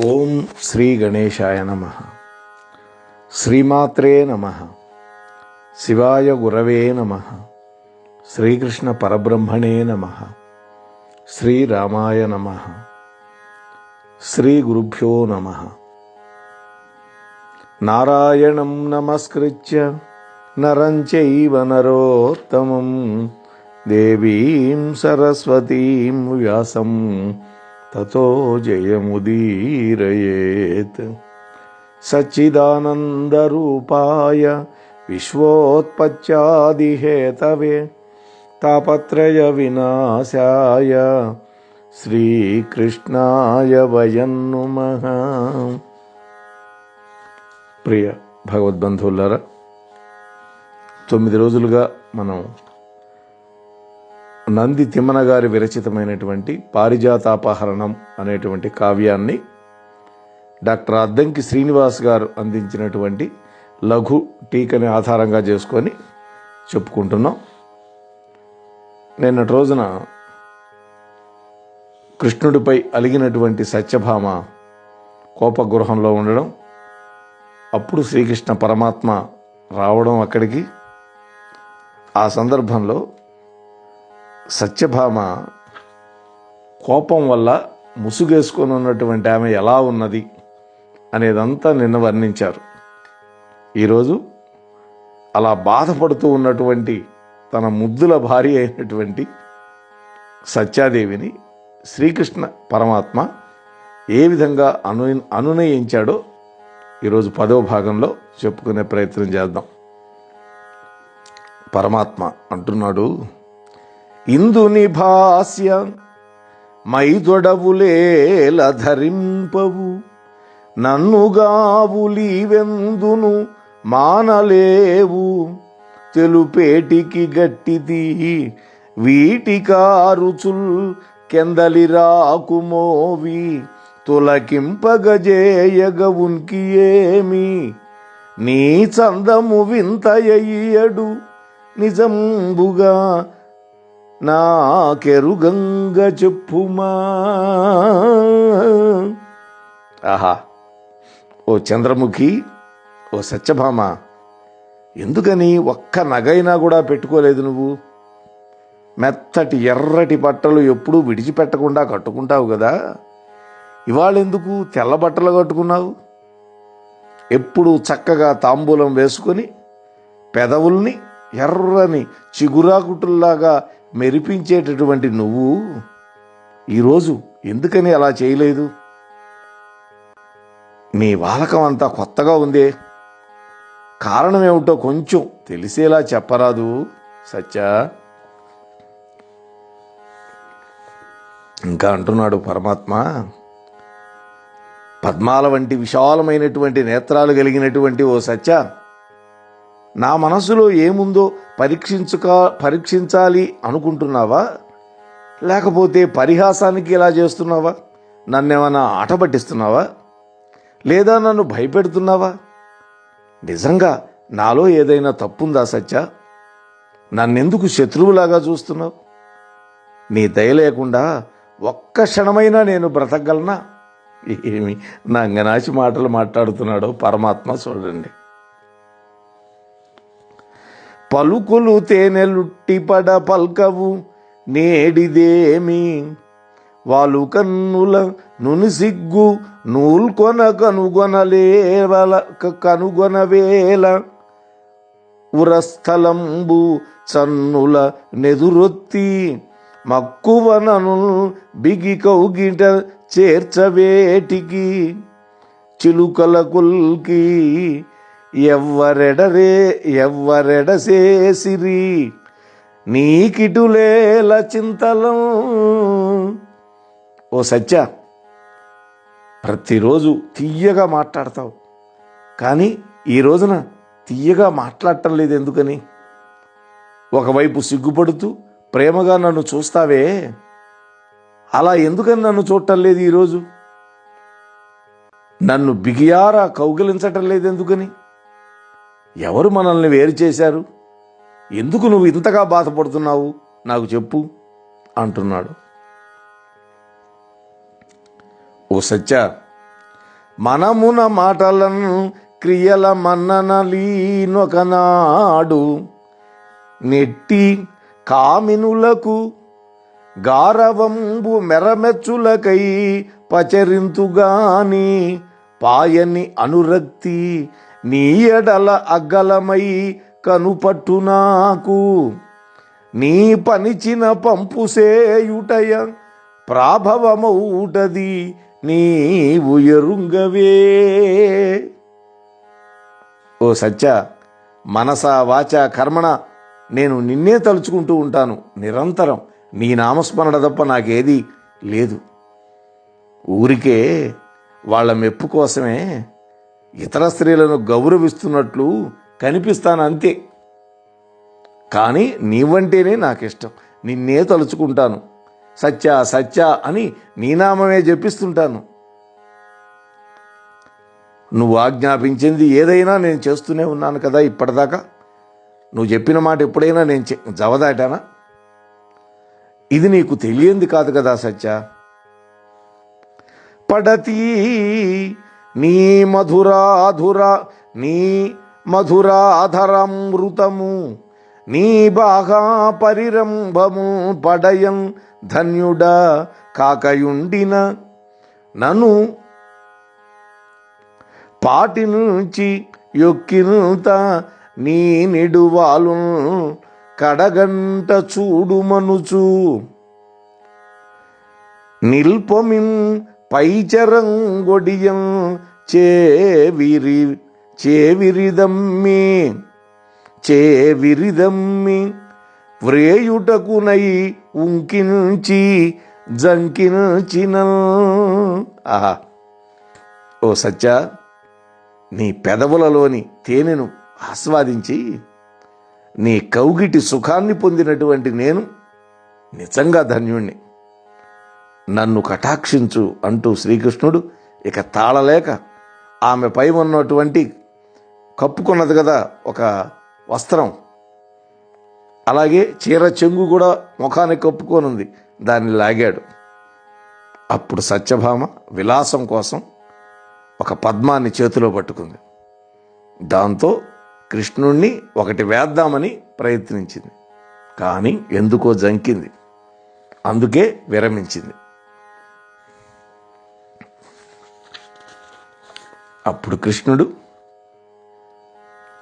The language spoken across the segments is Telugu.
ఓం శ్రీ గణేశాయ నమః. శ్రీమాత్రే నమః. శివాయ గురవే నమః. శ్రీకృష్ణ పరబ్రహ్మణే నమః. శ్రీరామాయ నమః. శ్రీ గురుభ్యో నమః. నారాయణం నమస్కృత్య నరం చైవ నరోత్తమం దేవీం సరస్వతీం వ్యాసం తతో జయముదీరయేత్. సచ్చిదానందరూపాయ విశ్వోత్పత్యాదిహేతవే తాపత్రయ వినాశాయ శ్రీకృష్ణాయ వయం నమః. ప్రియ భగవద్బంధువులారా, 9 రోజులుగా మనం నంది తిమ్మన గారి విరచితమైనటువంటి పారిజాతాపహరణం అనేటువంటి కావ్యాన్ని డాక్టర్ అద్దంకి శ్రీనివాస్ గారు అందించినటువంటి లఘు టీకని ఆధారంగా చేసుకొని చెప్పుకుంటున్నాం. నిన్నటి రోజున కృష్ణుడిపై అలిగినటువంటి సత్యభామ కోపగృహంలో ఉండడం, అప్పుడు శ్రీకృష్ణ పరమాత్మ రావడం అక్కడికి. ఆ సందర్భంలో సత్యభామ కోపం వల్ల ముసుగేసుకొని ఉన్నటువంటి ఆమె ఎలా ఉన్నది అనేదంతా నిన్న వర్ణించారు. ఈరోజు అలా బాధపడుతూ ఉన్నటువంటి తన ముద్దుల భార్య అయినటువంటి సత్యాదేవిని శ్రీకృష్ణ పరమాత్మ ఏ విధంగా అనునయించాడో ఈరోజు 10వ భాగంలో చెప్పుకునే ప్రయత్నం చేద్దాం. పరమాత్మ అంటున్నాడు, ఇందుని భాస్య మైదొడవులేల ధరింపవు, నన్నుగావులీవెందును మానలేవు, తెలుపేటికి గట్టిది వీటికారుచుల్ కెందలి రాకుమోవి, తొలకింపగజేయగ ఉనికి ఏమి, నీ చందము వింతయ్యడు నిజంబుగా నాకెరుగంగ చెప్పుమా. ఆహా, ఓ చంద్రముఖి, ఓ సత్యభామ, ఎందుకని ఒక్క నగైనా కూడా పెట్టుకోలేదు నువ్వు? మెత్తటి ఎర్రటి బట్టలు ఎప్పుడూ విడిచిపెట్టకుండా కట్టుకుంటావు కదా, ఇవాళెందుకు తెల్ల బట్టలు కట్టుకున్నావు? ఎప్పుడు చక్కగా తాంబూలం వేసుకొని పెదవుల్ని ఎర్రని చిగురాకుటుల్లాగా మెరిపించేటటువంటి నువ్వు ఈరోజు ఎందుకని అలా చేయలేదు? నీ వాలకం అంతా కొత్తగా ఉందే, కారణమేమిటో కొంచెం తెలిసేలా చెప్పరాదు సత్య? ఇంకా అంటున్నాడు పరమాత్మ, పద్మాల వంటి విశాలమైనటువంటి నేత్రాలు కలిగినటువంటి ఓ సత్య, నా మనసులో ఏముందో పరీక్షించాలి అనుకుంటున్నావా? లేకపోతే పరిహాసానికి ఇలా చేస్తున్నావా? నన్నేమన్నా ఆట పట్టిస్తున్నావా? లేదా నన్ను భయపెడుతున్నావా? నిజంగా నాలో ఏదైనా తప్పుందా సత్య? నన్నెందుకు శత్రువులాగా చూస్తున్నావు? నీ దయ లేకుండా ఒక్క క్షణమైనా నేను బ్రతకగలనా? ఏమి నంగనాచి మాటలు మాట్లాడుతున్నాడో పరమాత్మ చూడండి. పలుకులు తేనెలుట్టిపడ పల్కవు నేడిదేమి, వాలు కన్నుల నుని సిగ్గు నూల్కొన కనుగొనవేల, ఉరస్థలంబు చన్నుల నెదురొత్తి మక్కువనను బిగి కౌగిట చేర్చవేటికి, చిలుకల కుల్కి ఎవ్వరెడసేసిరి, నీకిటులేల చింతలం. ఓ సత్య, ప్రతిరోజు తీయగా మాట్లాడతావు, కానీ ఈ రోజున తీయగా మాట్లాడటం లేదు ఎందుకని? ఒకవైపు సిగ్గుపడుతూ ప్రేమగా నన్ను చూస్తావే, అలా ఎందుకని నన్ను చూడటం లేదు ఈరోజు? నన్ను బిగియారా కౌగిలించటం లేదు ఎందుకని? ఎవరు మనల్ని వేరు చేశారు? ఎందుకు నువ్వు ఇంతగా బాధపడుతున్నావు నాకు చెప్పు అంటున్నాడు. ఓ సత్య, మనమున మాటలను క్రియల మన్ననలీనొకనాడు నెట్టి కామినులకు గారవంబు మెరమెచ్చులకై పచరింతుగాని పాయని అనురక్తి నీ ఎడల అగ్గలమై కనుపట్టు నాకు నీ పనిచిన పంపు సేయుటయ ప్రాభవమౌటది నీవు ఎరుంగవే. ఓ సత్య, మనస వాచ కర్మణ నేను నిన్నే తలుచుకుంటూ ఉంటాను నిరంతరం. నీ నామస్మరణ తప్ప నాకేది లేదు. ఊరికే వాళ్ళ మెప్పు కోసమే ఇతర స్త్రీలను గౌరవిస్తున్నట్లు కనిపిస్తాను అంతే. కానీ నీవంటేనే నాకిష్టం. నిన్నే తలుచుకుంటాను. సత్య సత్య అని నీ నామమే జపిస్తుంటాను. నువ్వు ఆజ్ఞాపించింది ఏదైనా నేను చేస్తూనే ఉన్నాను కదా ఇప్పటిదాకా. నువ్వు చెప్పిన మాట ఎప్పుడైనా నేను జవదాటానా? ఇది నీకు తెలియంది కాదు కదా సత్య. పడతీ నీ మధురాధరామృతము నీ బాగా పరిరంభము పడయం ధన్యుడా కాకయుండిన నన్ను పాటి నుంచి యొక్కినుత నీ నిడువాలు కడగంట చూడుమనుచు నిల్పమిం పైచరంగొడియం చేవిరిదమ్మి వ్రేయుటకునై ఉంకించి జంకించిన. ఆహా, ఓ సత్య, నీ పెదవులలోని తేనెను ఆస్వాదించి నీ కౌగిటి సుఖాన్ని పొందినటువంటి నేను నిజంగా ధన్యుణ్ణి. నన్ను కటాక్షించు అంటూ శ్రీకృష్ణుడు ఇక తాళలేక ఆమె పై ఉన్నటువంటి కప్పుకున్నది కదా ఒక వస్త్రం, అలాగే చీర చెంగు కూడా ముఖానికి కప్పుకొనుంది, దాన్ని లాగాడు. అప్పుడు సత్యభామ విలాసం కోసం ఒక పద్మాన్ని చేతిలో పట్టుకుంది. దాంతో కృష్ణుణ్ణి ఒకటి వేద్దామని ప్రయత్నించింది. కానీ ఎందుకో జంకింది. అందుకే విరమించింది. అప్పుడు కృష్ణుడు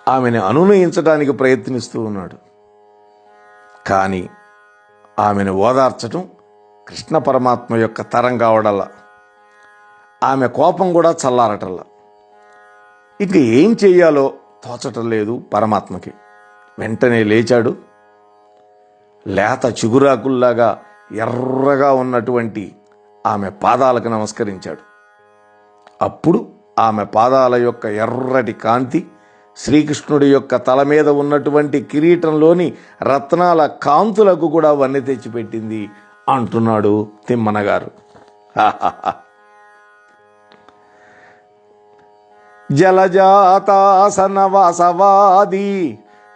ఆమెను అనునయించడానికి ప్రయత్నిస్తూ ఉన్నాడు. కానీ ఆమెను ఓదార్చటం కృష్ణ పరమాత్మ యొక్క తరం కావడల్లా ఆమె కోపం కూడా చల్లారటల్లా. ఇక ఏం చెయ్యాలో తోచటం లేదు పరమాత్మకి. వెంటనే లేచాడు. లేత చిగురాకుల్లాగా ఎర్రగా ఉన్నటువంటి ఆమె పాదాలకు నమస్కరించాడు. అప్పుడు ఆమె పాదాల యొక్క ఎర్రటి కాంతి శ్రీకృష్ణుడి యొక్క తల మీద ఉన్నటువంటి కిరీటంలోని రత్నాల కాంతులకు కూడా వన్నె తెచ్చిపెట్టింది అంటున్నాడు తిమ్మన గారు. జలజాతాసన వాసవాది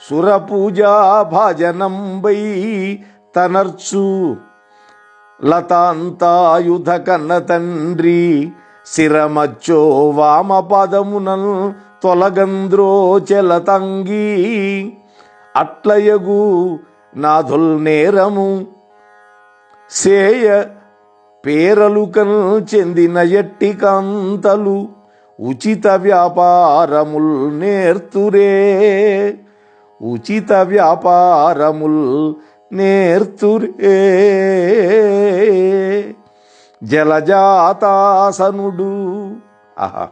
సురపూజా భాజనంబై తనర్చు లతాంతాయుధ కన్న తండ్రి శిరమచ్చో వామపదమునల్ తొలగంద్రోచలతంగి అట్లయగు నాథుల్ నేరము సేయ పేరలుకను చెందిన ఎట్టి కాంతలు ఉచిత వ్యాపారముల్ నేర్తురే ఉచిత వ్యాపారముల్ నేర్తురే. జలజాతాసనుడు. ఆహా,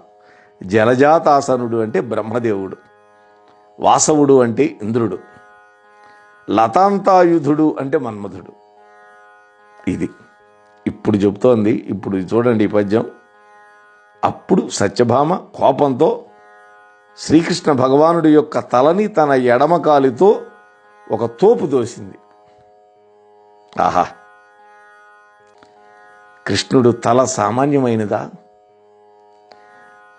జలజాతాసనుడు అంటే బ్రహ్మదేవుడు, వాసవుడు అంటే ఇంద్రుడు, లతాంతాయుధుడు అంటే మన్మధుడు. ఇది ఇప్పుడు చెబుతోంది. ఇప్పుడు చూడండి ఈ పద్యం. అప్పుడు సత్యభామ కోపంతో శ్రీకృష్ణ భగవానుడి యొక్క తలని తన ఎడమ కాలితో ఒక తోపు దోసింది. ఆహా, కృష్ణుడు తల సామాన్యమైనదా?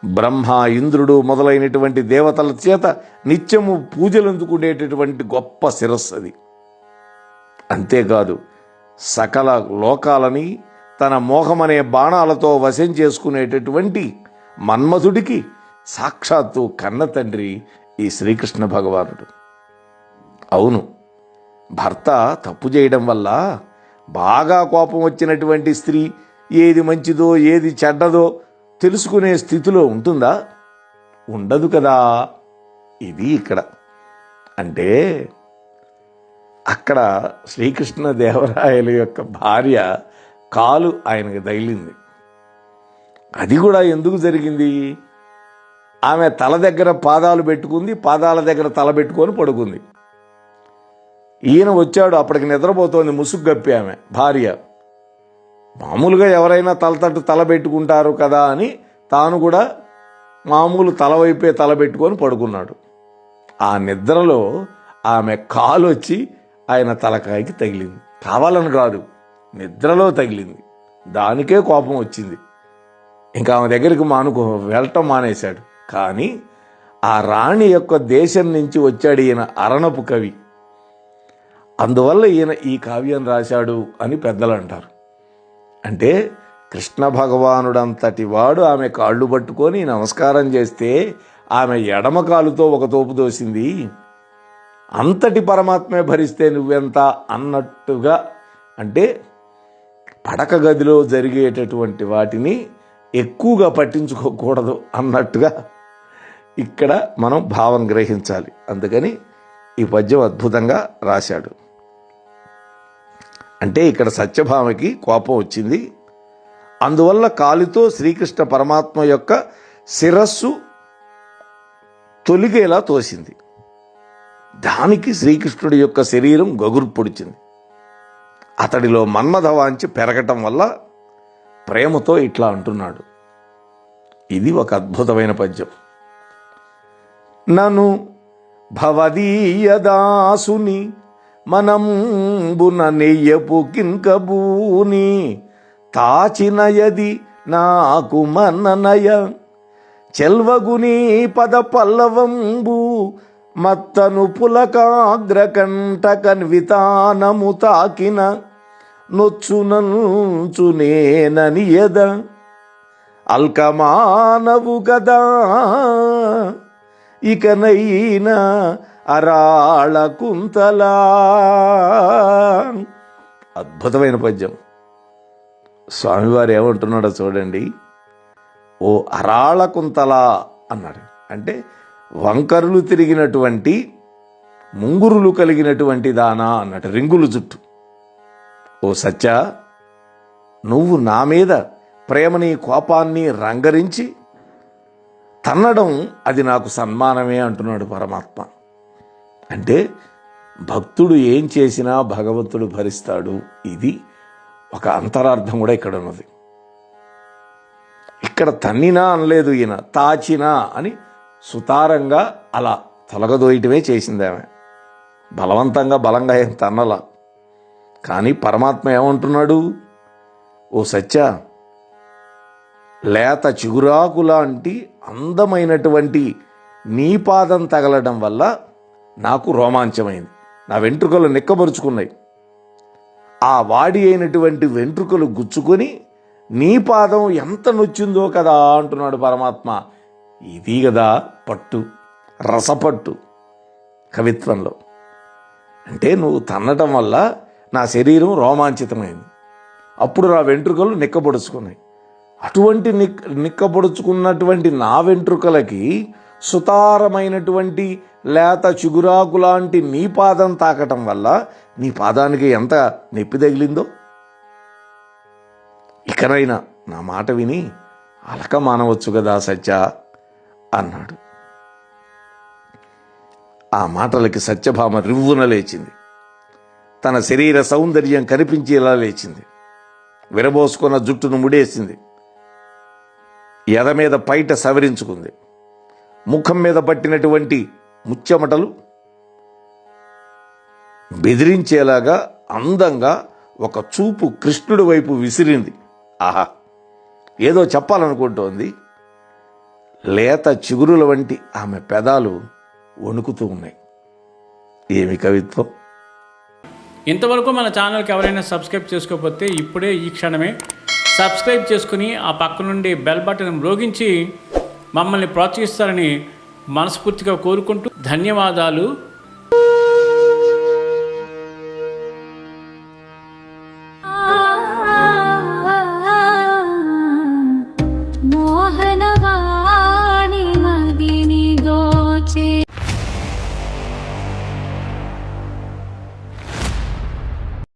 బ్రహ్మ, ఇంద్రుడు మొదలైనటువంటి దేవతల చేత నిత్యము పూజలు అందుకునేటటువంటి గొప్ప శిరస్సు అది. అంతేకాదు సకల లోకాలని తన మోహమనే బాణాలతో వశం చేసుకునేటటువంటి మన్మధుడికి సాక్షాత్తు కన్న తండ్రి ఈ శ్రీకృష్ణ భగవానుడు. అవును, భర్త తప్పు చేయడం వల్ల బాగా కోపం వచ్చినటువంటి స్త్రీ ఏది మంచిదో ఏది చెడ్డదో తెలుసుకునే స్థితిలో ఉంటుందా? ఉండదు కదా. ఇది ఇక్కడ అంటే అక్కడ శ్రీకృష్ణ దేవరాయల యొక్క భార్య కాలు ఆయనకు తగిలింది. అది కూడా ఎందుకు జరిగింది? ఆమె తల దగ్గర పాదాలు పెట్టుకుంది, పాదాల దగ్గర తల పెట్టుకొని పడుకుంది. ఈయన వచ్చాడు, అప్పటికి నిద్రపోతోంది ముసుగు గప్పి ఆమె భార్య. మామూలుగా ఎవరైనా తలతట్టు తల పెట్టుకుంటారు కదా అని తాను కూడా మామూలు తల వైపే తల పెట్టుకొని పడుకున్నాడు. ఆ నిద్రలో ఆమె కాలు వచ్చి ఆయన తలకాయకి తగిలింది. కావాలని కాదు, నిద్రలో తగిలింది. దానికే కోపం వచ్చింది. ఇంకా ఆమె దగ్గరికి వెళ్ళటం మానేశాడు. కానీ ఆ రాణి యొక్క దేశం నుంచి వచ్చాడు ఈయన అరణపు కవి. అందువల్ల ఈయన ఈ కావ్యం రాశాడు అని పెద్దలు అంటారు. అంటే కృష్ణ భగవానుడంతటి వాడు ఆమె కాళ్ళు పట్టుకొని నమస్కారం చేస్తే ఆమె ఎడమ కాలుతో ఒక తోపు దోసింది. అంతటి పరమాత్మే భరిస్తే నువ్వెంత అన్నట్టుగా, అంటే పడక గదిలో జరిగేటటువంటి వాటిని ఎక్కువగా పట్టించుకోకూడదు అన్నట్టుగా ఇక్కడ మనం భావం గ్రహించాలి. అందుకని ఈ పద్యం అద్భుతంగా రాశాడు. అంటే ఇక్కడ సత్యభామకి కోపం వచ్చింది. అందువల్ల కాలితో శ్రీకృష్ణ పరమాత్మ యొక్క శిరస్సు తొలిగేలా తోసింది. దానికి శ్రీకృష్ణుడి యొక్క శరీరం గగురు పొడిచింది. అతడిలో మన్మథవాంఛ పెరగటం వల్ల ప్రేమతో ఇట్లా అంటున్నాడు. ఇది ఒక అద్భుతమైన పద్యం. నను భవదీయదాసుని మనంబున నెయ్యపు కింకబూని తాచినయది నాకు మన్ననయ చెల్వగుని పద పల్లవంబు మత్తను పులకాగ్రకంఠ కన్వితానము తాకిన నొచ్చునంచునేననియద అల్కమానవు గదా ఇకనైనా అరాళ కుంతలా. అద్భుతమైన పద్యం. స్వామివారు ఏమంటున్నాడో చూడండి. ఓ అరాళ కుంతలా అన్నాడు. అంటే వంకరులు తిరిగినటువంటి ముంగురులు కలిగినటువంటి దానా అన్నట్టు, రింగులు జుట్టు. ఓ సత్య, నువ్వు నా మీద ప్రేమని కోపాన్ని రంగరించి తన్నడం అది నాకు సన్మానమే అంటున్నాడు పరమాత్మ. అంటే భక్తుడు ఏం చేసినా భగవంతుడు భరిస్తాడు. ఇది ఒక అంతరార్థం కూడా ఇక్కడ ఉన్నది. ఇక్కడ తన్నినా అనలేదు ఈయన, తాచినా అని సుతారంగా అలా తొలగదోయటమే చేసింది ఆమె. బలవంతంగా బలంగా ఏం తన్నలా. కానీ పరమాత్మ ఏమంటున్నాడు? ఓ సత్య, లేత చిగురాకు లాంటి అందమైనటువంటి నీ పాదం తగలడం వల్ల నాకు రోమాంచమైంది. నా వెంట్రుకలు నిక్కబరుచుకున్నాయి. ఆ వాడి అయినటువంటి వెంట్రుకలు గుచ్చుకొని నీ పాదం ఎంత నొచ్చిందో కదా అంటున్నాడు పరమాత్మ. ఇది కదా పట్టు, రసపట్టు కవిత్వంలో. అంటే నువ్వు తన్నటం వల్ల నా శరీరం రోమాంచితమైంది. అప్పుడు నా వెంట్రుకలు నిక్కబొడుచుకున్నాయి. అటువంటి నిక్కబొడుచుకున్నటువంటి నా వెంట్రుకలకి సుతారమైనటువంటి లేత చిగురాకు లాంటి నీ పాదం తాకటం వల్ల నీ పాదానికి ఎంత నొప్పి తగిలిందో. ఇకనైనా నా మాట విని అలక మానవచ్చు కదా సత్య అన్నాడు. ఆ మాటలకి సత్యభామ రివ్వున లేచింది. తన శరీర సౌందర్యం కనిపించేలా లేచింది. విరబోసుకున్న జుట్టును ముడేసింది. ఎద మీద పైట సవరించుకుంది. ముఖం మీద పట్టినటువంటి ముచ్చెమటలు బెదిరించేలాగా అందంగా ఒక చూపు కృష్ణుడి వైపు విసిరింది. ఆహా, ఏదో చెప్పాలనుకుంటోంది. లేత చిగురుల వంటి ఆమె పెదాలు వణుకుతూ ఉన్నాయి. ఏమి కవిత్వం! ఇంతవరకు మన ఛానల్కి ఎవరైనా సబ్స్క్రైబ్ చేసుకోకపోతే ఇప్పుడే ఈ క్షణమే సబ్స్క్రైబ్ చేసుకుని ఆ పక్క నుండి బెల్ బటన్ మ్రోగించి మమ్మల్ని ప్రోత్సహిస్తారని మనస్ఫూర్తిగా కోరుకుంటూ ధన్యవాదాలు.